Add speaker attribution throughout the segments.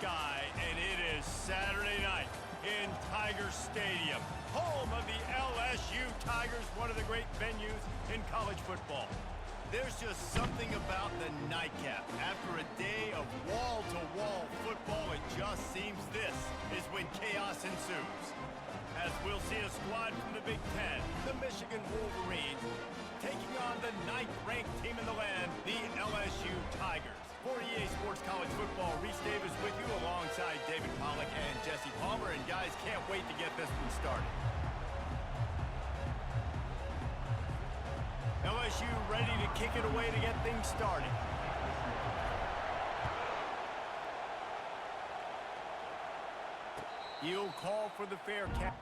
Speaker 1: Guy, and it is Saturday night in Tiger Stadium, home of the LSU Tigers, one of the great venues in college football. There's just something about the nightcap. After a day of wall-to-wall football, it just seems this is when chaos ensues. As we'll see a squad from the Big Ten, the Michigan Wolverines, taking on the 9th-ranked team in the land, the LSU Tigers. For EA Sports College Football, Reese Davis with you alongside David Pollack and Jesse Palmer. And guys, can't wait to get this one started. LSU ready to kick it away to get things started. He'll call for the fair catch.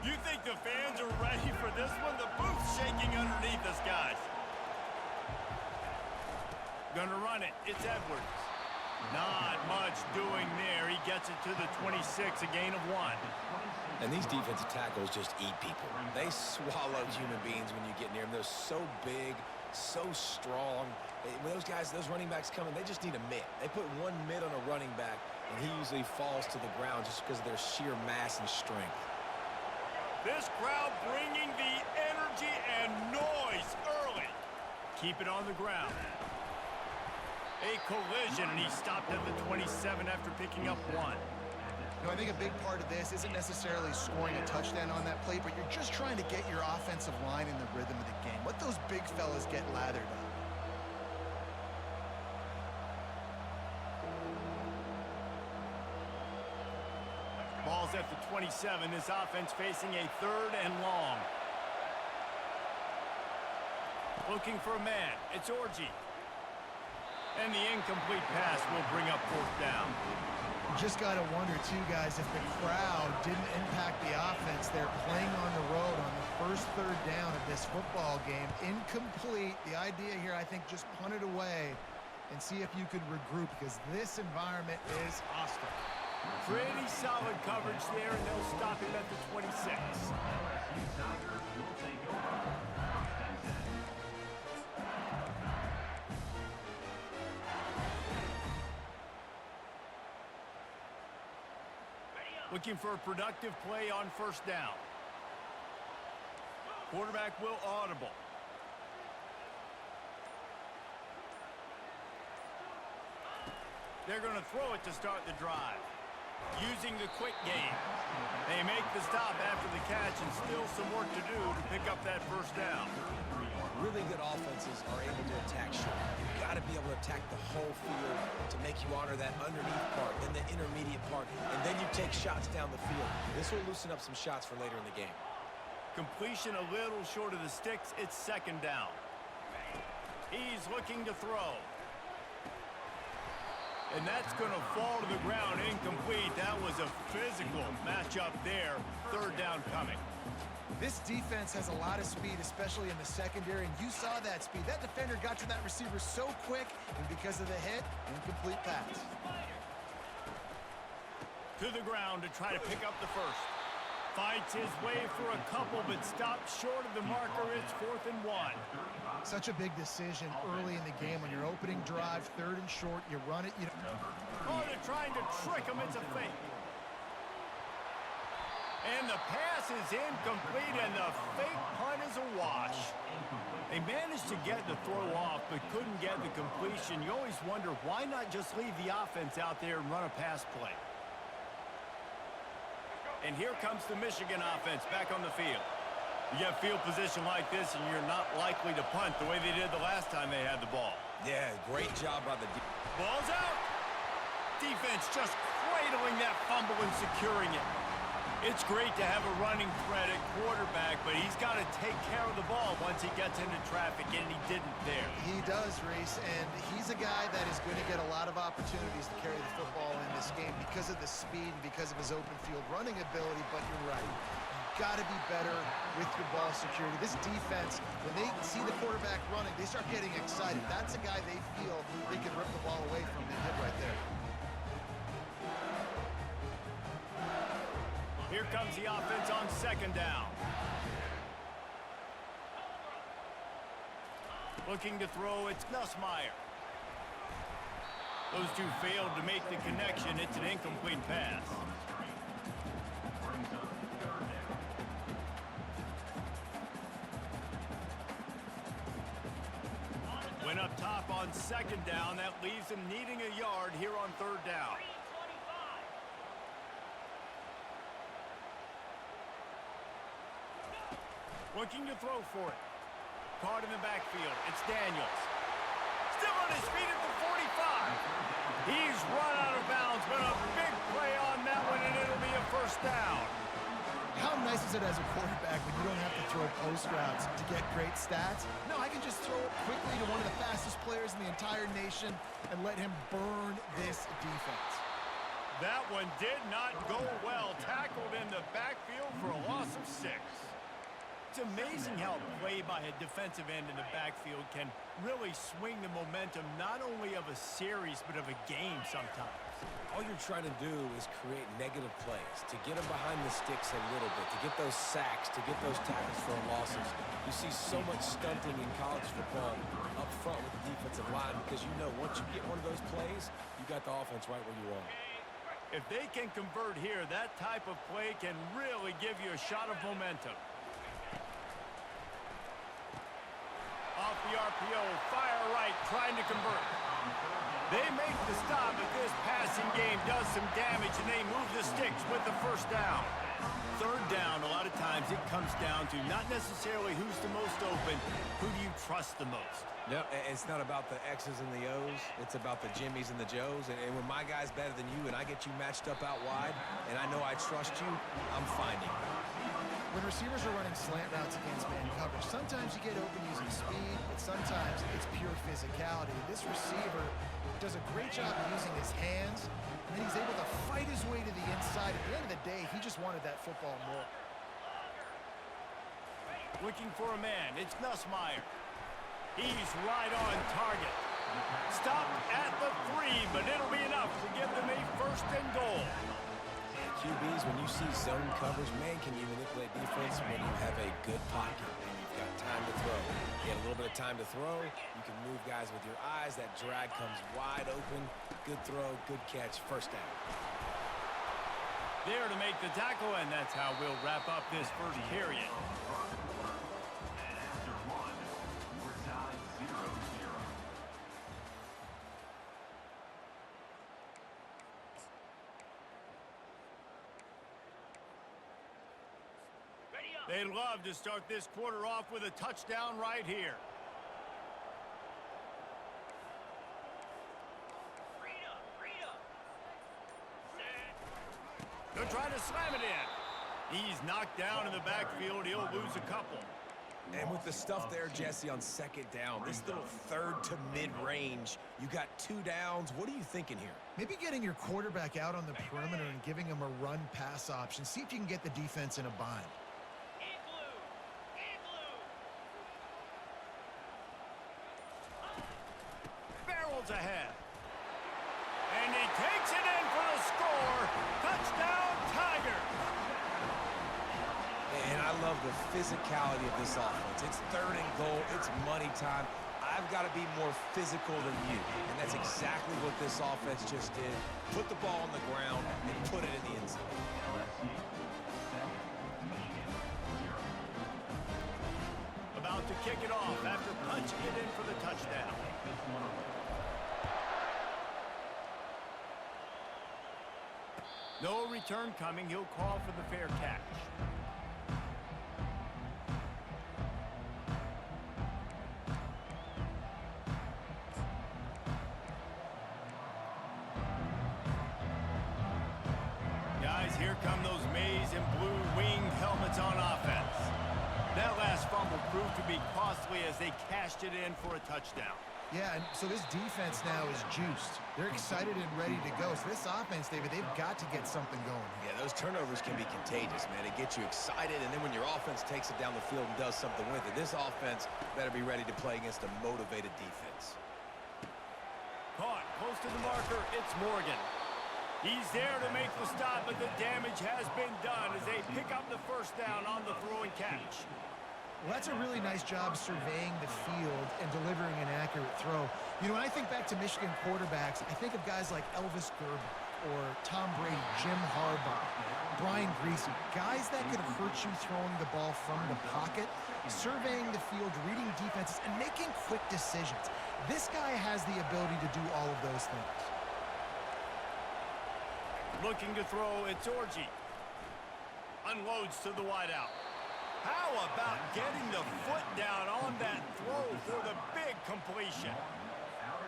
Speaker 1: You think the fans are ready for this one? The booth's shaking underneath us, guys. Gonna run it. It's Edwards. Not much doing there. He gets it to the 26, a gain of 1.
Speaker 2: And these defensive tackles just eat people. They swallow human beings when you get near them. They're so big, so strong. When those guys, those running backs come in, they just need a mitt. They put one mitt on a running back, and he usually falls to the ground just because of their sheer mass and strength.
Speaker 1: This crowd bringing the energy and noise early. Keep it on the ground. A collision, and he stopped at the 27 after picking up 1.
Speaker 3: You know, I think a big part of this isn't necessarily scoring a touchdown on that play, but you're just trying to get your offensive line in the rhythm of the game. Let those big fellas get lathered up.
Speaker 1: Ball's at the 27. This offense facing a 3rd and long. Looking for a man. It's Orji. And the incomplete pass will bring up 4th down.
Speaker 3: You just got to wonder, too, guys, if the crowd didn't impact the offense. They're playing on the road on the first 3rd down of this football game. Incomplete. The idea here, I think, just punt it away and see if you could regroup, because this environment is hostile.
Speaker 1: Pretty solid coverage there, and they'll stop him at the 26. Looking for a productive play on 1st down. Quarterback will audible. They're going to throw it to start the drive. Using the quick game. They make the stop after the catch, and still some work to do to pick up that 1st down.
Speaker 2: Really good offenses are able to attack short. You've got to be able to attack the whole field to make you honor that underneath part, then the intermediate part, and then you take shots down the field. This will loosen up some shots for later in the game.
Speaker 1: Completion a little short of the sticks. It's 2nd down. He's looking to throw. And that's going to fall to the ground incomplete. That was a physical matchup there. 3rd down coming.
Speaker 3: This defense has a lot of speed, especially in the secondary, and you saw that speed. That defender got to that receiver so quick, and because of the hit, incomplete pass.
Speaker 1: To the ground to try to pick up the 1st. Fights his way for a couple, but stopped short of the marker. It's 4th and 1.
Speaker 3: Such a big decision early in the game. On your opening drive, 3rd and short, you run it. Oh,
Speaker 1: they're trying to trick him. It's a fake. And the pass is incomplete, and the fake punt is a wash. They managed to get the throw off, but couldn't get the completion. You always wonder, why not just leave the offense out there and run a pass play? And here comes the Michigan offense back on the field. You get field position like this, and you're not likely to punt the way they did the last time they had the ball.
Speaker 2: Yeah, great job by the
Speaker 1: Ball's out. Defense just cradling that fumble and securing it. It's great to have a running threat at quarterback, but he's got to take care of the ball once he gets into traffic, and he didn't there.
Speaker 3: He does, Reese, and he's a guy that is going to get a lot of opportunities to carry the football in this game because of the speed and because of his open field running ability, but you're right. You've got to be better with your ball security. This defense, when they see the quarterback running, they start getting excited. That's a guy they feel they can rip the ball away from. They did right there.
Speaker 1: Here comes the offense on second down. Looking to throw, it's Nussmeier. Those two failed to make the connection. It's an incomplete pass. Went up top on second down. That leaves him needing a yard here on third down. Looking to throw for it. Caught in the backfield. It's Daniels. Still on his feet at the 45. He's run out of bounds, but a big play on that one, and it'll be a first down.
Speaker 3: How nice is it as a quarterback when you don't have to throw post routes to get great stats? No, I can just throw it quickly to one of the fastest players in the entire nation and let him burn this defense.
Speaker 1: That one did not go well. Tackled in the backfield for a loss of 6. It's amazing how a play by a defensive end in the backfield can really swing the momentum not only of a series but of a game sometimes.
Speaker 2: All you're trying to do is create negative plays, to get them behind the sticks a little bit, to get those sacks, to get those tackles for losses. You see so much stunting in college football up front with the defensive line because you know once you get one of those plays, you got the offense right where you want it.
Speaker 1: If they can convert here, that type of play can really give you a shot of momentum. Off the RPO, fire right, trying to convert. They make the stop, but this passing game does some damage, and they move the sticks with the first down. Third down, a lot of times it comes down to not necessarily who's the most open, who do you trust the most?
Speaker 2: No, it's not about the X's and the O's. It's about the Jimmys and the Joes. And when my guy's better than you and I get you matched up out wide, and I know I trust you, I'm finding you.
Speaker 3: When receivers are running slant routes against man coverage, sometimes you get open using speed, but sometimes it's pure physicality. This receiver does a great job of using his hands, and then he's able to fight his way to the inside. At the end of the day, he just wanted that football more.
Speaker 1: Looking for a man, it's Nussmeier. He's right on target. Stopped at the 3, but it'll be enough to give them a first and goal.
Speaker 2: QBs, when you see zone coverage, man, can you manipulate defense when you have a good pocket and you've got time to throw. You get a little bit of time to throw, you can move guys with your eyes. That drag comes wide open. Good throw, good catch, first down.
Speaker 1: There to make the tackle, and that's how we'll wrap up this first period. They'd love to start this quarter off with a touchdown right here. They'll try to slam it in. He's knocked down in the backfield. He'll lose a couple.
Speaker 2: And with the stuff there, Jesse, on second down, this little third to mid-range, you got 2 downs. What are you thinking here?
Speaker 3: Maybe getting your quarterback out on the perimeter and giving him a run-pass option. See if you can get the defense in a bind.
Speaker 1: Ahead. And he takes it in for the score. Touchdown, Tigers.
Speaker 2: And I love the physicality of this offense. It's third and goal. It's money time. I've got to be more physical than you. And that's exactly what this offense just did. Put the ball on the ground and put it in the end zone.
Speaker 1: to kick it off after punching it in for the touchdown. No return coming. He'll call for the fair catch. Guys, here come those maize and blue winged helmets on offense. That last fumble proved to be costly as they cashed it in for a touchdown.
Speaker 3: Yeah, and so this defense now is juiced. They're excited and ready to go. So this offense, David, they've got to get something going.
Speaker 2: Yeah, those turnovers can be contagious, man. It gets you excited, and then when your offense takes it down the field and does something with it, this offense better be ready to play against a motivated defense.
Speaker 1: Caught close to the marker. It's Morgan. He's there to make the stop, but the damage has been done as they pick up the first down on the throw and catch.
Speaker 3: Well, that's a really nice job surveying the field and delivering an accurate throw. You know, when I think back to Michigan quarterbacks, I think of guys like Elvis Gerber or Tom Brady, Jim Harbaugh, Brian Griese, guys that could hurt you throwing the ball from the pocket, surveying the field, reading defenses, and making quick decisions. This guy has the ability to do all of those things.
Speaker 1: Looking to throw, it's Orji. Unloads to the wideout. How about getting the foot down on that throw for the big completion?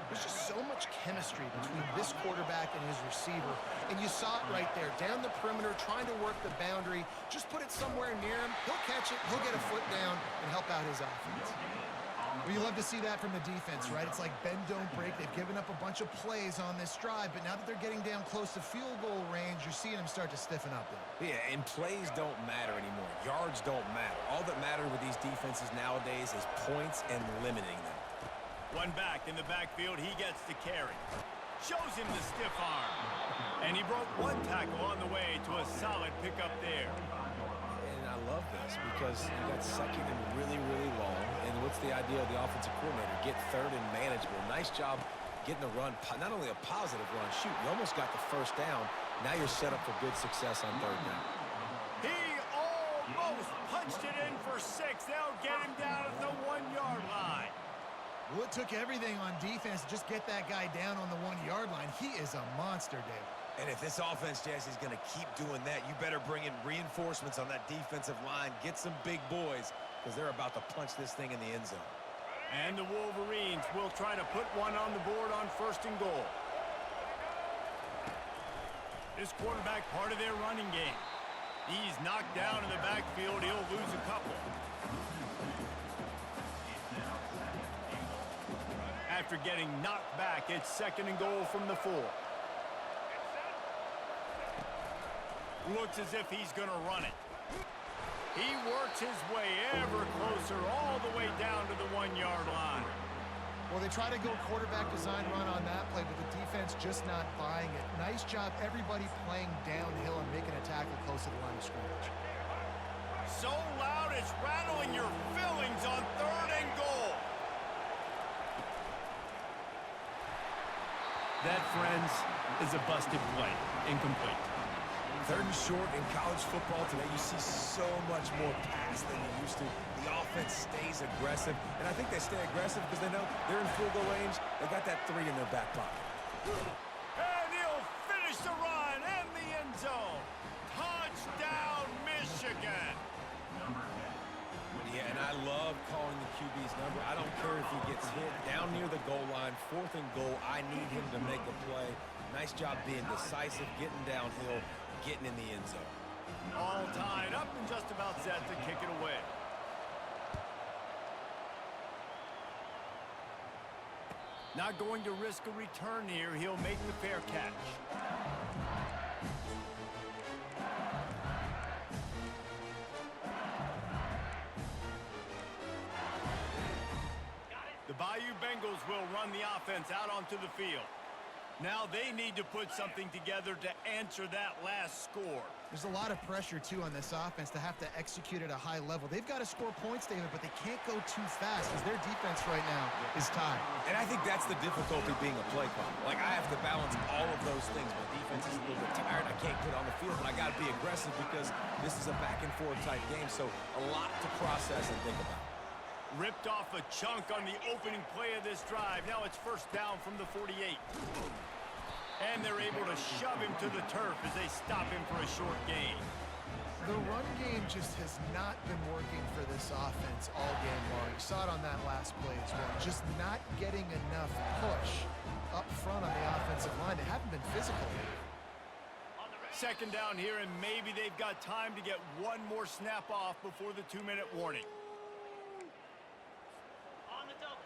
Speaker 3: There's just so much chemistry between this quarterback and his receiver. And you saw it right there, down the perimeter, trying to work the boundary. Just put it somewhere near him. He'll catch it. He'll get a foot down and help out his offense. Well, you love to see that from the defense, right? It's like bend, don't break. They've given up a bunch of plays on this drive, but now that they're getting down close to field goal range, you're seeing them start to stiffen up there.
Speaker 2: Yeah, and plays don't matter anymore. Yards don't matter. All that matters with these defenses nowadays is points and limiting them.
Speaker 1: One back in the backfield, he gets to carry. Shows him the stiff arm. And he broke one tackle on the way to a solid pickup there.
Speaker 2: And I love this because you got second and really, really long. And what's the idea of the offensive coordinator? Get third and manageable. Nice job getting the run, not only a positive run, shoot, you almost got the first down. Now you're set up for good success on third down.
Speaker 1: He almost punched it in for 6. They'll get him down at the 1-yard line.
Speaker 3: Well, it took everything on defense to just get that guy down on the 1-yard line. He is a monster, Dave.
Speaker 2: And if this offense, Jesse, is going to keep doing that, you better bring in reinforcements on that defensive line. Get some big boys because they're about to punch this thing in the end zone.
Speaker 1: And the Wolverines will try to put one on the board on 1st and goal. This quarterback part of their running game. He's knocked down in the backfield. He'll lose a couple. After getting knocked back, it's 2nd and goal from the 4. Looks as if he's going to run it. He works his way ever closer all the way down to the 1-yard line.
Speaker 3: Well, they try to go quarterback design run on that play, but the defense just not buying it. Nice job, everybody playing downhill and making a tackle close to the line of scrimmage.
Speaker 1: So loud it's rattling your fillings on 3rd and goal. That, friends, is a busted play. Incomplete.
Speaker 2: 3rd and short in college football today. You see so much more pass than you used to. The offense stays aggressive, and I think they stay aggressive because they know they're in field goal range. They got that 3 in their back pocket.
Speaker 1: And he'll finish the run in the end zone. Touchdown, Michigan.
Speaker 2: Yeah, and I love calling the QB's number. I don't care if he gets hit down near the goal line, 4th and goal. I need him to make a play. Nice job being decisive, getting downhill, getting in the end zone.
Speaker 1: All tied up and just about set to kick it away. Not going to risk a return here. He'll make the fair catch. The Bayou Bengals will run the offense out onto the field. Now they need to put something together to answer that last score.
Speaker 3: There's a lot of pressure, too, on this offense to have to execute at a high level. They've got to score points, David, but they can't go too fast because their defense right now is tied.
Speaker 2: And I think that's the difficulty being a play caller. Like, I have to balance all of those things. My defense is a little bit tired. I can't get on the field, but I got to be aggressive because this is a back-and-forth type game, so a lot to process and think about.
Speaker 1: Ripped off a chunk on the opening play of this drive. Now it's first down from the 48. And they're able to shove him to the turf as they stop him for a short gain.
Speaker 3: The run game just has not been working for this offense all game long. You saw it on that last play as well. Just not getting enough push up front on the offensive line. They haven't been physical.
Speaker 1: Second down here, and maybe they've got time to get one more snap off before the 2-minute warning.
Speaker 4: On the double.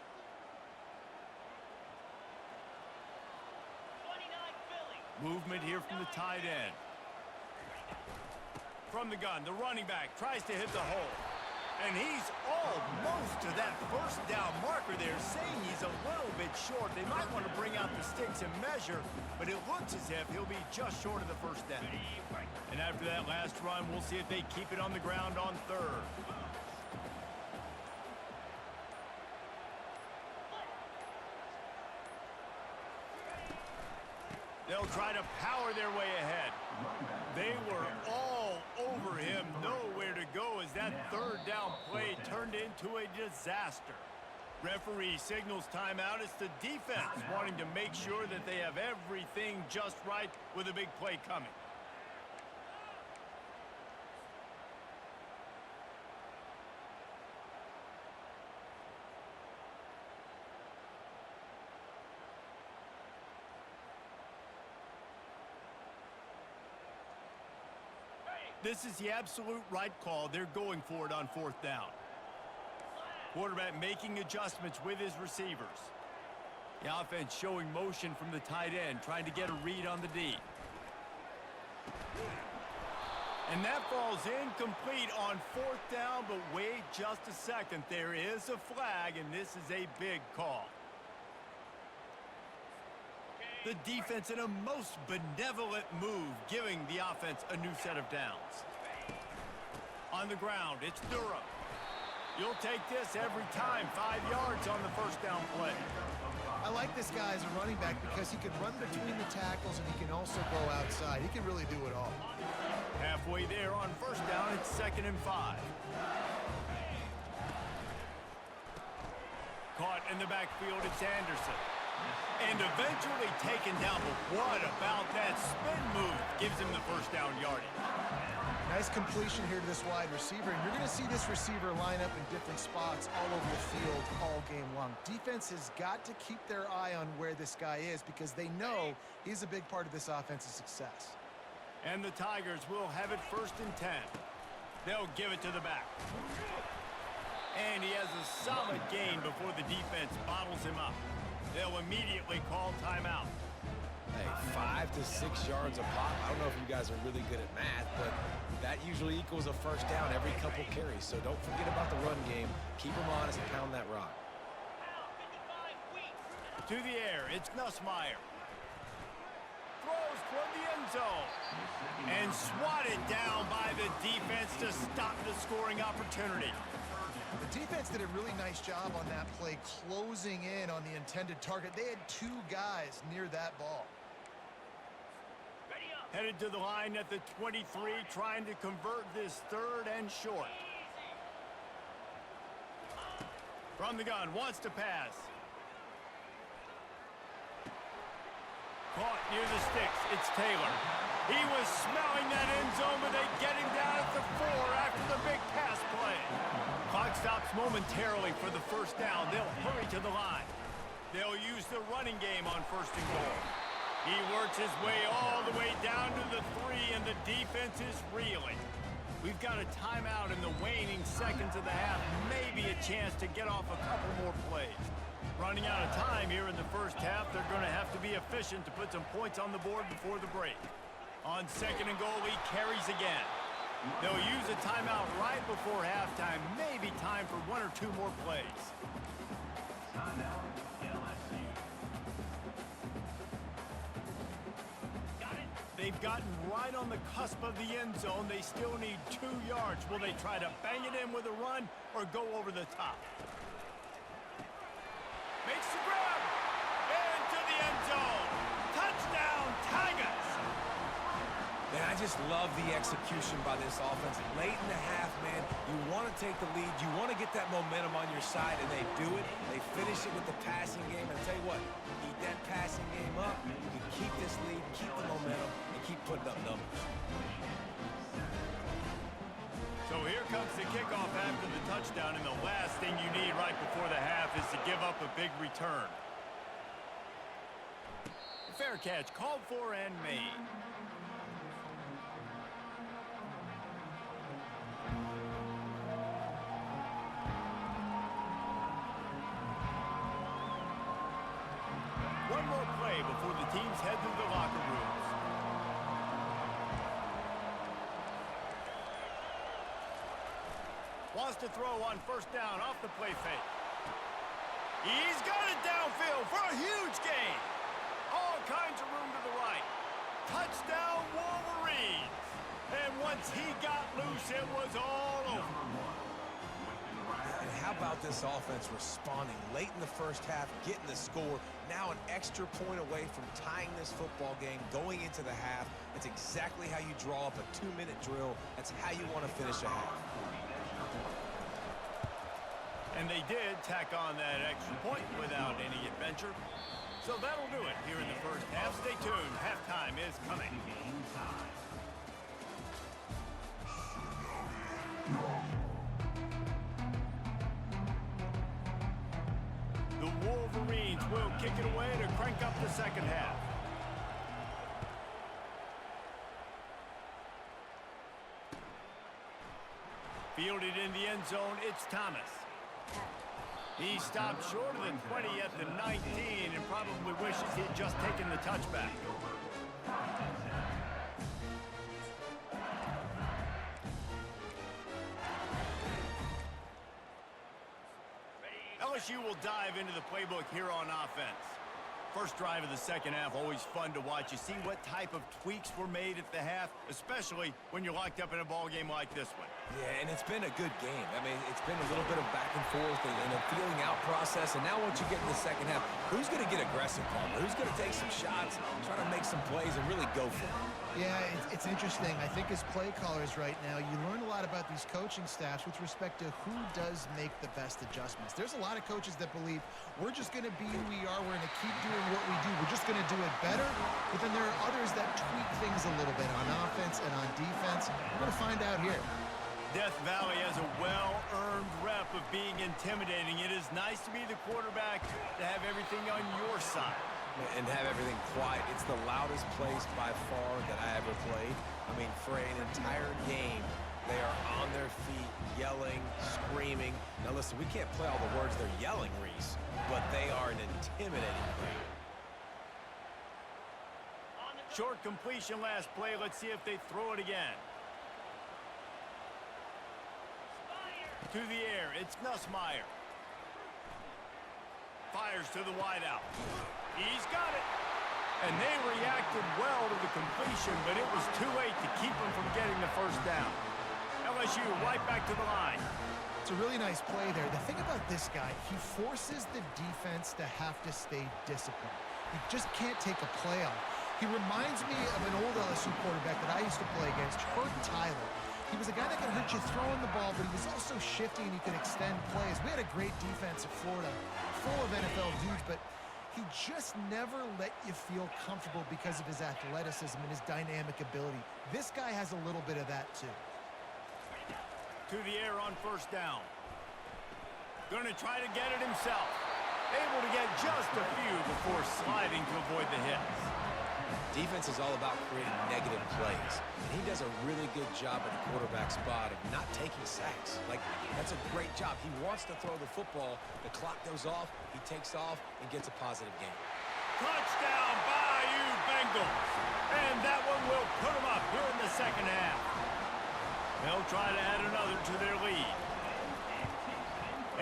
Speaker 4: 29 Philly.
Speaker 1: Movement here from the tight end. From the gun, the running back tries to hit the hole. And he's almost to that first down marker there, saying he's a little bit short. They might want to bring out the sticks and measure, but it looks as if he'll be just short of the first down. And after that last run, we'll see if they keep it on the ground on third. They'll try to power their way ahead. They were all over him, nowhere to go as that third down play turned into a disaster. Referee signals timeout. It's the defense wanting to make sure that they have everything just right with a big play coming. This is the absolute right call. They're going for it on fourth down. Quarterback making adjustments with his receivers. The offense showing motion from the tight end, trying to get a read on the D. And that falls incomplete on fourth down, but wait just a second. There is a flag, and this is a big call. The defense in a most benevolent move, giving the offense a new set of downs. On the ground, it's Durham. You'll take this every time. 5 yards on the first down play.
Speaker 3: I like this guy as a running back because he can run between the tackles and he can also go outside. He can really do it all.
Speaker 1: Halfway there on first down, it's 2nd and 5. Caught in the backfield, it's Anderson. And eventually taken down, but what about that spin move? Gives him the first down yardage.
Speaker 3: Nice completion here to this wide receiver, and you're going to see this receiver line up in different spots all over the field all game long. Defense has got to keep their eye on where this guy is because they know he's a big part of this offense's success.
Speaker 1: And the Tigers will have it 1st and 10. They'll give it to the back. And he has a solid gain before the defense bottles him up. They'll immediately call timeout.
Speaker 2: Hey, 5 to 6 yards a pop. I don't know if you guys are really good at math, but that usually equals a first down every couple carries. So don't forget about the run game. Keep them honest and pound that rock.
Speaker 1: To the air, it's Nussmeier. Throws toward the end zone. And swatted down by the defense to stop the scoring opportunity.
Speaker 3: The defense did a really nice job on that play, closing in on the intended target. They had 2 guys near that ball.
Speaker 1: Headed to the line at the 23, trying to convert this 3rd and short. From the gun, wants to pass. Caught near the sticks, it's Taylor. He was smelling that end zone, but they get him down at the 4 after the big pass play. Clock stops momentarily for the first down. They'll hurry to the line. They'll use the running game on 1st and goal. He works his way all the way down to the 3, and the defense is reeling. We've got a timeout in the waning seconds of the half. Maybe a chance to get off a couple more plays. Running out of time here in the first half. They're going to have to be efficient to put some points on the board before the break. On 2nd and goal, he carries again. They'll use a timeout right before halftime. Maybe time for 1 or 2 more plays. They've gotten right on the cusp of the end zone. They still need 2 yards. Will they try to bang it in with a run or go over the top? Makes the grab. Into the end zone. Touchdown, Tigers.
Speaker 2: Man, I just love the execution by this offense. Late in the half, man, you want to take the lead. You want to get that momentum on your side, and they do it. They finish it with the passing game. And I'll tell you what, keep that passing game up. You can keep this lead, keep the momentum, and keep putting up numbers.
Speaker 1: So here comes the kickoff after the touchdown, and the last thing you need right before the half is to give up a big return. Fair catch called for and made. One more play before the teams head to the locker rooms. Wants to throw on first down off the play fake. He's got it downfield for a huge gain. All kinds of room to the right. Touchdown Wolverines. And once he got loose, it was all over.
Speaker 2: And how about this offense responding late in the first half, getting the score, now an extra point away from tying this football game, going into the half. That's exactly how you draw up a 2-minute drill. That's how you want to finish a half.
Speaker 1: And they did tack on that extra point without any adventure. So that'll do it here in the first half. Stay tuned. Halftime is coming. The Wolverines will kick it away to crank up the second half. Fielded in the end zone, it's Thomas. He stopped short of the 20 at the 19 and probably wishes he'd just taken the touchback. LSU will dive into the playbook here on offense. First drive of the second half, always fun to watch. You see what type of tweaks were made at the half, especially when you're locked up in a ball game like this one.
Speaker 2: Yeah, and it's been a good game. I mean, it's been a little bit of back and forth and a feeling out process. And now once you get in the second half, who's going to get aggressive, Palmer? Who's going to take some shots, try to make some plays, and really go for it?
Speaker 3: Yeah, it's interesting. I think as play callers right now, you learn a lot about these coaching staffs with respect to who does make the best adjustments. There's a lot of coaches that believe we're just going to be who we are. We're going to keep doing what we do. We're just going to do it better. But then there are others that tweak things a little bit on offense and on defense. We're going to find out here.
Speaker 1: Death Valley has a well-earned rep of being intimidating. It is nice to be the quarterback, to have everything on your side.
Speaker 2: And have everything quiet. It's the loudest place by far that I ever played. I mean, for an entire game, they are on their feet, yelling, screaming. Now listen, we can't play all the words they're yelling, Reese, but they are an intimidating crowd.
Speaker 1: Short completion last play. Let's see if they throw it again. To the air, it's Nussmeier. Fires to the wideout. He's got it. And they reacted well to the completion, but it was too late to keep them from getting the first down. LSU right back to the line.
Speaker 3: It's a really nice play there. The thing about this guy, he forces the defense to have to stay disciplined. He just can't take a play off. He reminds me of an old LSU quarterback that I used to play against, Herb Tyler. He was a guy that could hurt you throwing the ball, but he was also shifty and he could extend plays. We had a great defense at Florida, full of NFL dudes, but he just never let you feel comfortable because of his athleticism and his dynamic ability. This guy has a little bit of that too.
Speaker 1: To the air on first down. Gonna try to get it himself. Able to get just a few before sliding to avoid the hits.
Speaker 2: Defense is all about creating negative plays. And he does a really good job at the quarterback spot of not taking sacks. Like, that's a great job. He wants to throw the football. The clock goes off. He takes off and gets a positive gain.
Speaker 1: Touchdown, Bayou Bengals. And that one will put them up here in the second half. They'll try to add another to their lead.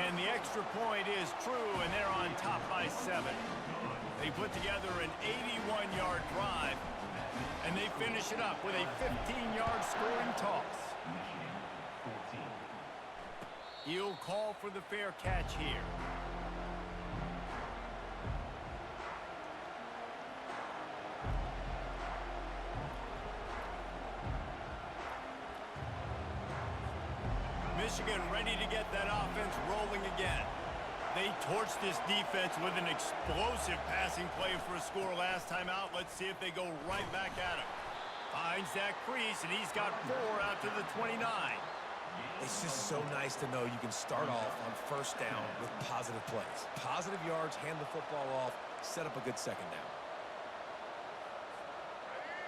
Speaker 1: And the extra point is true, and they're on top by 7. They put together an 81-yard drive, and they finish it up with a 15-yard scoring toss. He'll call for the fair catch here. Michigan ready to get that offense rolling again. They torched this defense with an explosive passing play for a score last time out. Let's see if they go right back at him. Finds that crease, and he's got 4 out to the 29.
Speaker 2: It's just so nice to know you can start off on first down with positive plays. Positive yards, hand the football off, set up a good second down.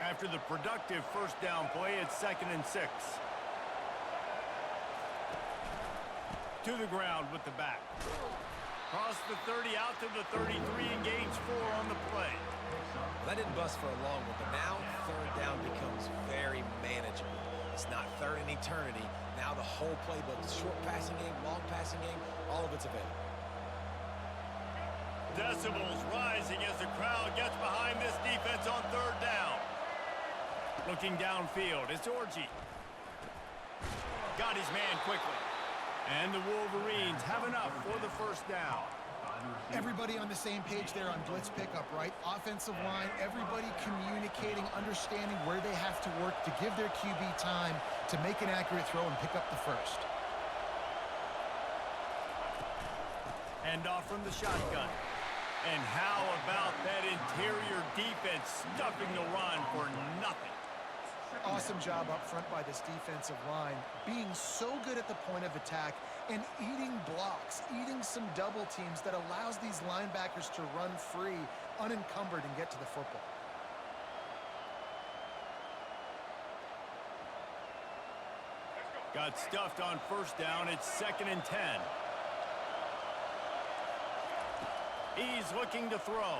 Speaker 1: After the productive first down play, it's 2nd and 6. To the ground with the back. Cross the 30 out to the 33 and gains 4 on the play.
Speaker 2: Well, that didn't bust for a long one, but now third down becomes very manageable. It's not third in eternity. Now the whole playbook, short passing game, long passing game, all of it's available.
Speaker 1: Decibels rising as the crowd gets behind this defense on third down. Looking downfield, it's Orji. Got his man quickly. And the Wolverines have enough for the first down.
Speaker 3: Everybody on the same page there on blitz pickup, right? Offensive line, everybody communicating, understanding where they have to work to give their QB time to make an accurate throw and pick up the first.
Speaker 1: Hand off from the shotgun. And how about that interior defense stuffing the run for nothing?
Speaker 3: Awesome job up front by this defensive line, being so good at the point of attack and eating blocks, eating some double teams that allows these linebackers to run free, unencumbered, and get to the football.
Speaker 1: Got stuffed on first down. It's 2nd and 10. He's looking to throw.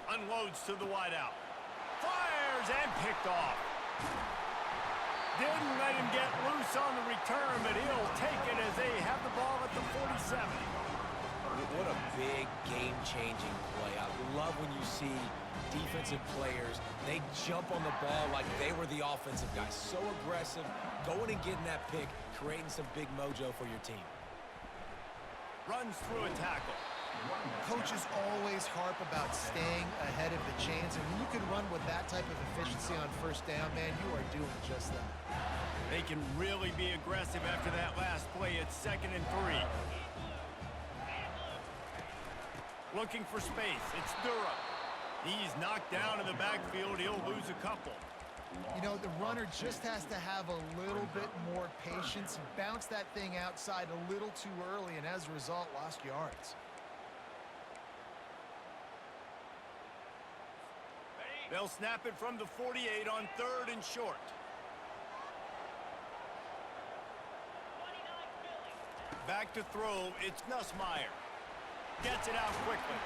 Speaker 1: Unloads to the wideout. Fires and picked off. Didn't let him get loose on the return, but he'll take it as they have the ball at the 47.
Speaker 2: What a big game-changing play. I love when you see defensive players, they jump on the ball like they were the offensive guys. So aggressive, going and getting that pick, creating some big mojo for your team.
Speaker 1: Runs through a tackle.
Speaker 3: Coaches always harp about staying ahead of the chains, and when you can run with that type of efficiency on first down, man, you are doing just that.
Speaker 1: They can really be aggressive after that last play. It's 2nd and 3. Looking for space. It's Durham. He's knocked down in the backfield. He'll lose a couple.
Speaker 3: You know, the runner just has to have a little bit more patience, bounce that thing outside a little too early, and as a result, lost yards.
Speaker 1: They'll snap it from the 48 on 3rd and short. Back to throw, it's Nussmeier. Gets it out quickly.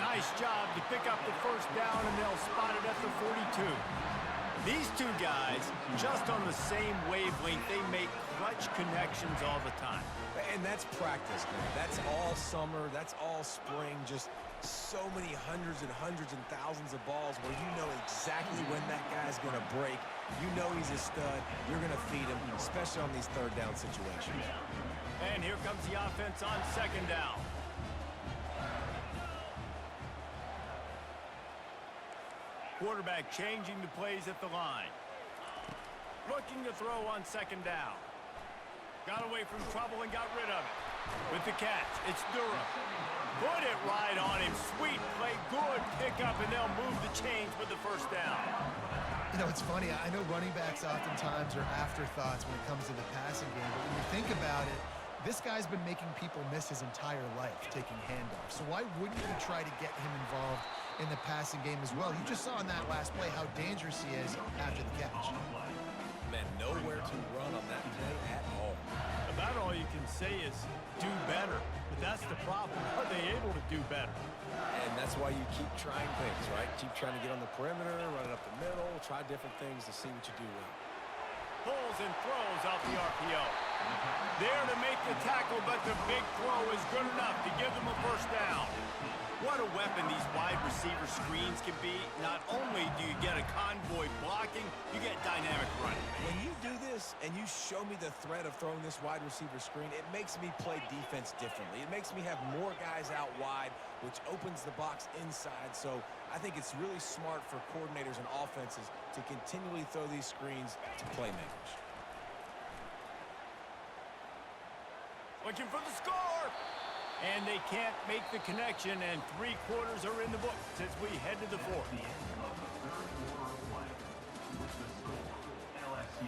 Speaker 1: Nice job to pick up the first down, and they'll spot it at the 42. These two guys, just on the same wavelength, they make clutch connections all the time.
Speaker 2: And that's practice, man. That's all summer. That's all spring. Just so many hundreds and thousands of balls where you know exactly when that guy's going to break. You know he's a stud. You're going to feed him, especially on these third down situations.
Speaker 1: And here comes the offense on 2nd down. Quarterback changing the plays at the line. Looking to throw on 2nd down. Got away from trouble and got rid of it. With the catch, it's Durham. Put it right on him. Sweet play, good pickup, and they'll move the chains with the first down.
Speaker 3: You know, it's funny. I know running backs oftentimes are afterthoughts when it comes to the passing game, but when you think about it, this guy's been making people miss his entire life taking handoffs. So why wouldn't you try to get him involved in the passing game as well? You just saw in that last play how dangerous he is after the catch.
Speaker 2: Man, nowhere to run on that play at all.
Speaker 1: About all you can say is do better. But that's the problem. Are they able to do better?
Speaker 2: And that's why you keep trying things, right? Keep trying to get on the perimeter, run it up the middle, try different things to see what you do well.
Speaker 1: Pulls and throws off the RPO. There to make the tackle, but the big throw is good enough to give them a first down. What a weapon these wide receiver screens can be. Not only do you get a convoy blocking, you get dynamic running.
Speaker 2: When you do this and you show me the threat of throwing this wide receiver screen, it makes me play defense differently. It makes me have more guys out wide, which opens the box inside. So I think it's really smart for coordinators and offenses to continually throw these screens to playmakers.
Speaker 1: Looking for the score. And they can't make the connection, and 3 quarters are in the books as we head to the 4th.
Speaker 5: The end of the third quarter of play. With the score, LSU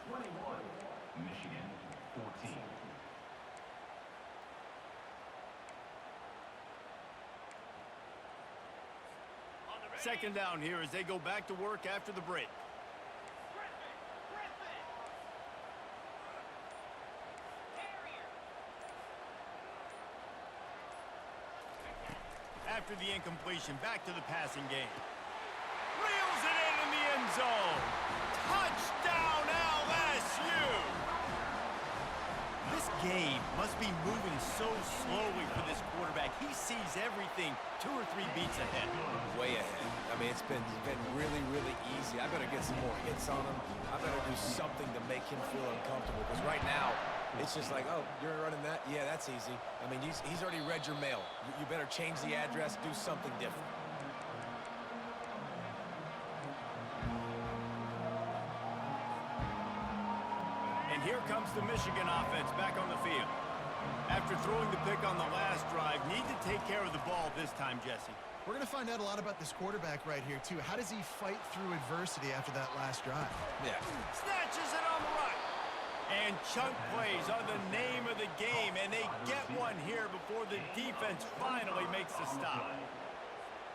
Speaker 5: 21, Michigan 14.
Speaker 1: Second down here as they go back to work after the break. After the incompletion, back to the passing game. Reels it in the end zone. Touchdown, LSU! This game must be moving so slowly for this quarterback. He sees everything 2 or 3 beats ahead.
Speaker 2: Way ahead. I mean, it's been really, really easy. I better get some more hits on him. I better do something to make him feel uncomfortable. Because right now, it's just like, oh, you're running that? Yeah, that's easy. I mean, he's already read your mail. You better change the address, do something different.
Speaker 1: And here comes the Michigan offense back on the field. After throwing the pick on the last drive, need to take care of the ball this time, Jesse.
Speaker 3: We're going to find out a lot about this quarterback right here, too. How does he fight through adversity after that last drive?
Speaker 2: Yeah.
Speaker 1: Snatches it on the right. And chunk plays are the name of the game, and they get one here before the defense finally makes the stop.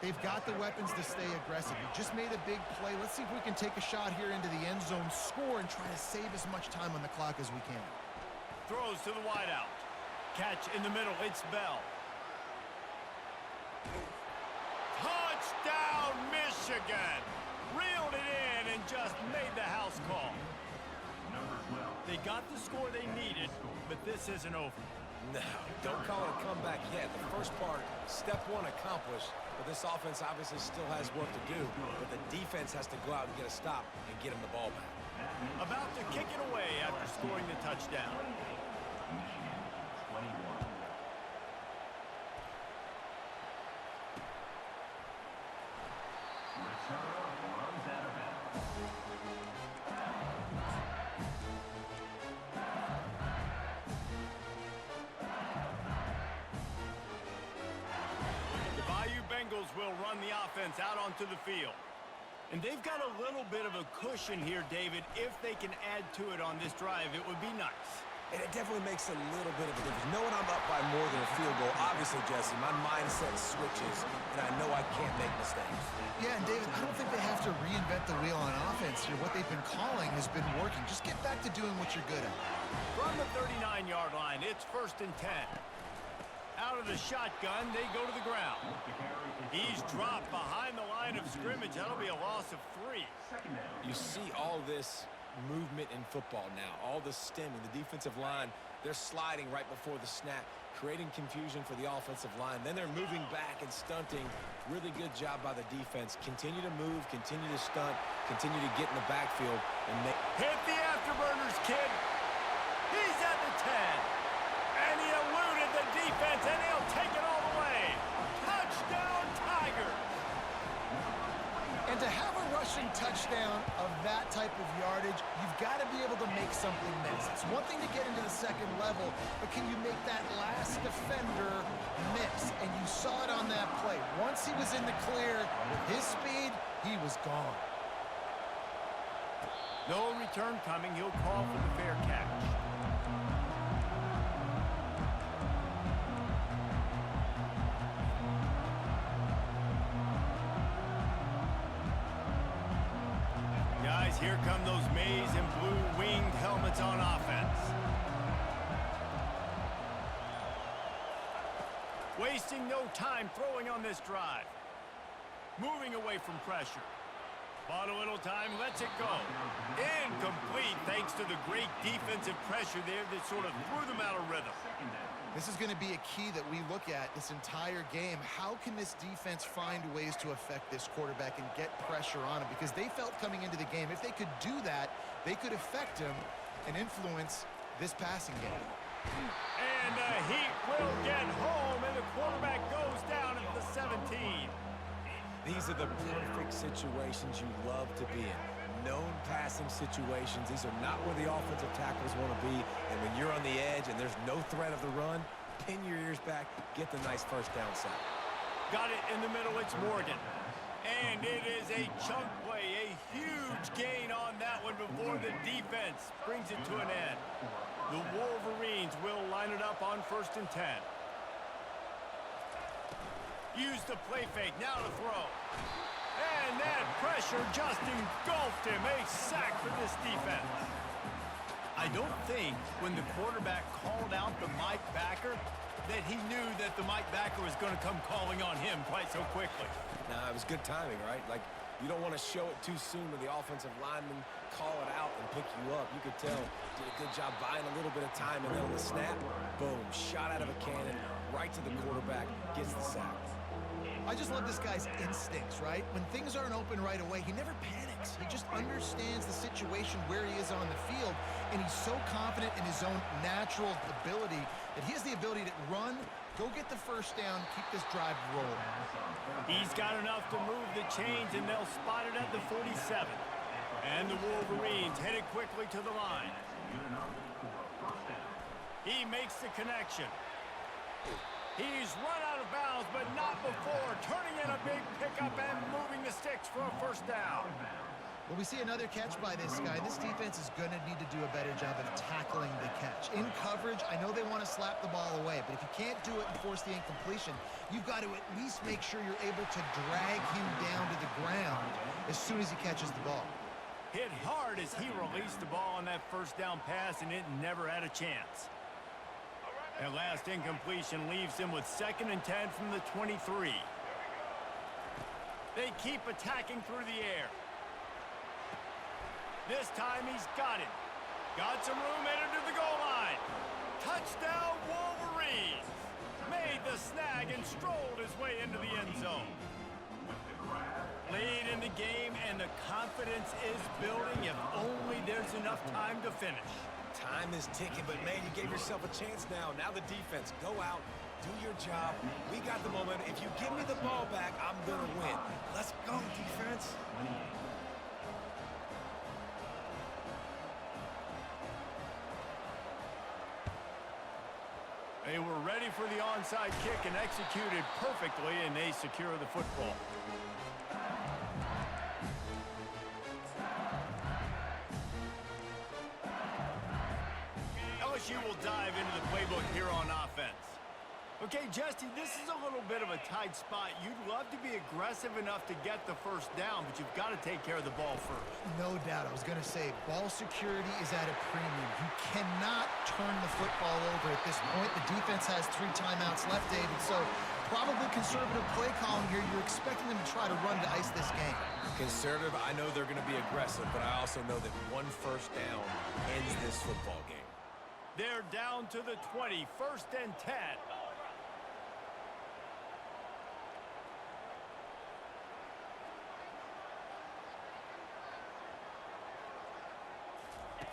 Speaker 3: They've got the weapons to stay aggressive. He just made a big play. Let's see if we can take a shot here into the end zone, score, and try to save as much time on the clock as we can.
Speaker 1: Throws to the wideout. Catch in the middle. It's Bell. Touchdown, Michigan! Reeled it in and just made the house call. They got the score they needed, but this isn't over.
Speaker 2: No, don't call it a comeback yet. The first part, step 1 accomplished, but this offense obviously still has work to do, but the defense has to go out and get a stop and get him the ball back.
Speaker 1: About to kick it away after scoring the touchdown.
Speaker 5: Michigan 21. Return runs out of bounds.
Speaker 1: The Bayou Bengals will run the offense out onto the field. And they've got a little bit of a cushion here, David. If they can add to it on this drive, it would be nice.
Speaker 2: And it definitely makes a little bit of a difference. Knowing I'm up by more than a field goal, obviously, Jesse, my mindset switches, and I know I can't make mistakes.
Speaker 3: Yeah, and David, I don't think they have to reinvent the wheel on offense here. What they've been calling has been working. Just get back to doing what you're good at.
Speaker 1: From the 39-yard line, it's 1st and 10. Out of the shotgun, they go to the ground. He's dropped behind the line of scrimmage. That'll be a loss of 3.
Speaker 2: You see all this movement in football now, all the stemming, the defensive line, they're sliding right before the snap, creating confusion for the offensive line. Then they're moving back and stunting. Really good job by the defense. Continue to move, continue to stunt, continue to get in the backfield. And
Speaker 1: hit the afterburners, kid. He's at the 10. And he eluded the defense, and he'll take it all the way. Touchdown, Tigers.
Speaker 3: And to have a rushing touchdown of that type of yardage, you've got to be able to make something miss. It's one thing to get into the second level, but can you make that last defender miss? And you saw it on that play. Once he was in the clear with his speed, he was gone.
Speaker 1: No return coming. He'll call for the fair catch. Guys, here come those maize and blue winged helmets on offense. Wasting no time throwing on this drive. Moving away from pressure. Bought a little time, lets it go. Incomplete thanks to the great defensive pressure there that sort of threw them out of rhythm.
Speaker 3: This is going to be a key that we look at this entire game. How can this defense find ways to affect this quarterback and get pressure on him? Because they felt coming into the game, if they could do that, they could affect him and influence this passing game.
Speaker 1: And the Heat will get home, and the quarterback goes down at the 17.
Speaker 2: these are the perfect situations you love to be in. known passing situations. These are not where the offensive tackles want to be. And when you're on the edge and there's no threat of the run, pin your ears back, get the nice first down sack.
Speaker 1: Got it in the middle, it's Morgan. And it is a chunk play, a huge gain on that one before the defense brings it to an end. The Wolverines will line it up on 1st and 10. Use the play fake, now to throw. And that pressure just engulfed him. A sack for this defense. I don't think when the quarterback called out the Mike backer that he knew that the Mike backer was going to come calling on him quite so quickly.
Speaker 2: Nah, it was good timing, right? Like, you don't want to show it too soon to the offensive lineman, call it out and pick you up. You could tell, did a good job buying a little bit of time, and then on the snap, boom, shot out of a cannon, right to the quarterback, gets the sack.
Speaker 3: I just love this guy's instincts, right? When things aren't open right away, he never panics. He just understands the situation where he is on the field, and he's so confident in his own natural ability that he has the ability to run, go get the first down, keep this drive rolling.
Speaker 1: He's got enough to move the chains, and they'll spot it at the 47. And the Wolverines headed quickly to the line. He makes the connection. He's run out of bounds, but not before turning in a big pickup and moving the sticks for a first down.
Speaker 3: Well, we see another catch by this guy. This defense is going to need to do a better job of tackling the catch. In coverage, I know they want to slap the ball away, but if you can't do it and force the incompletion, you've got to at least make sure you're able to drag him down to the ground as soon as he catches the ball.
Speaker 1: Hit hard as he released the ball on that first down pass, and it never had a chance. That last incompletion leaves him with 2nd and 10 from the 23. They keep attacking through the air. This time he's got it. Got some room, headed to the goal line. Touchdown Wolverines. Made the snag and strolled his way into the end zone. Lead in the game, and the confidence is building if only there's enough time to finish.
Speaker 2: Time is ticking, but man, you gave yourself a chance now. Now the defense, go out, do your job. We got the momentum. If you give me the ball back, I'm going to win. Let's go, defense.
Speaker 1: They were ready for the onside kick and executed perfectly, and they secure the football. LSU will dive into the playbook here on offense. Okay, Justy, this is a little bit of a tight spot. You'd love to be aggressive enough to get the first down, but you've got to take care of the ball first.
Speaker 3: No doubt. I was going to say, ball security is at a premium. You cannot turn the football over at this point. The defense has 3 timeouts left, David, so probably conservative play calling here. You're expecting them to try to run to ice this game.
Speaker 2: Conservative, I know they're going to be aggressive, but I also know that 1 first down ends this football game.
Speaker 1: They're down to the 20, 1st and 10.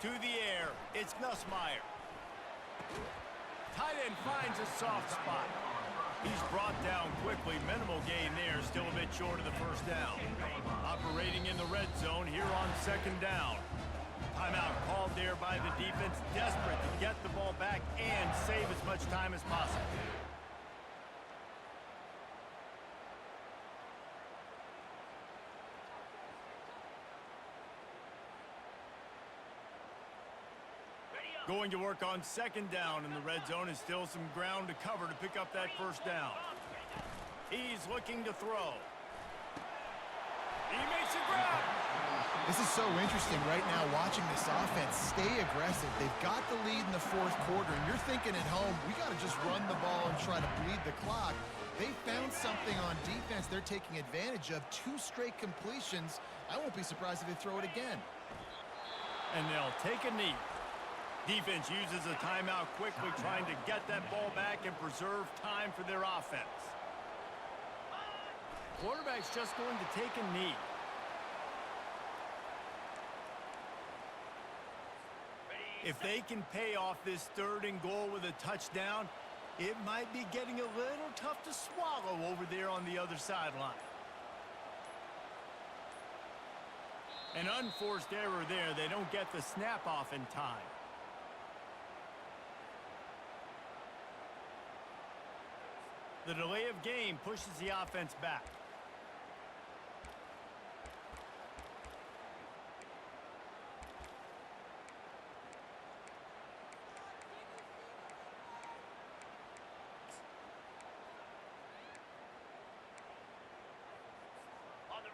Speaker 1: To the air, it's Nussmeier. Tight end finds a soft spot. He's brought down quickly. Minimal gain there, still a bit short of the first down. Operating in the red zone here on 2nd down. Timeout called there by the defense, desperate to get the ball back and save as much time as possible. Going to work on 2nd down in the red zone, and still some ground to cover to pick up that first down. He's looking to throw. He makes a grab.
Speaker 3: This is so interesting right now watching this offense stay aggressive. They've got the lead in the 4th quarter, and you're thinking at home, we got to just run the ball and try to bleed the clock. They found something on defense they're taking advantage of. 2 straight completions. I won't be surprised if they throw it again.
Speaker 1: And they'll take a knee. Defense uses a timeout quickly, trying to get that ball back and preserve time for their offense. Quarterback's just going to take a knee. If they can pay off this 3rd and goal with a touchdown, it might be getting a little tough to swallow over there on the other sideline. An unforced error there. They don't get the snap off in time. The delay of game pushes the offense back.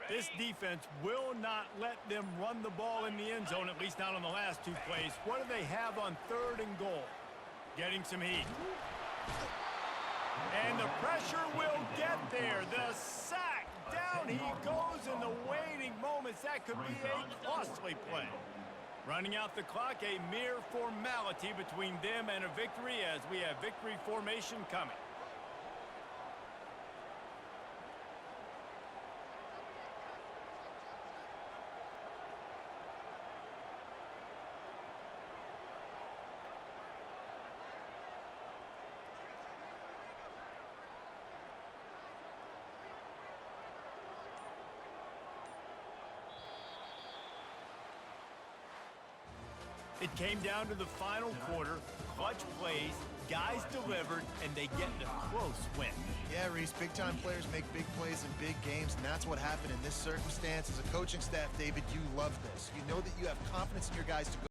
Speaker 1: This defense will not let them run the ball in the end zone, at least not on the last two plays. What do they have on 3rd and goal? Getting some heat. And the pressure will get there. The sack. Down he goes in the waiting moments. That could be a costly play. Running out the clock, a mere formality between them and a victory as we have victory formation coming. It came down to the final quarter, clutch plays, guys delivered, and they get a close win.
Speaker 3: Yeah, Reese, big-time players make big plays in big games, and that's what happened in this circumstance. As a coaching staff, David, you love this. You know that you have confidence in your guys to go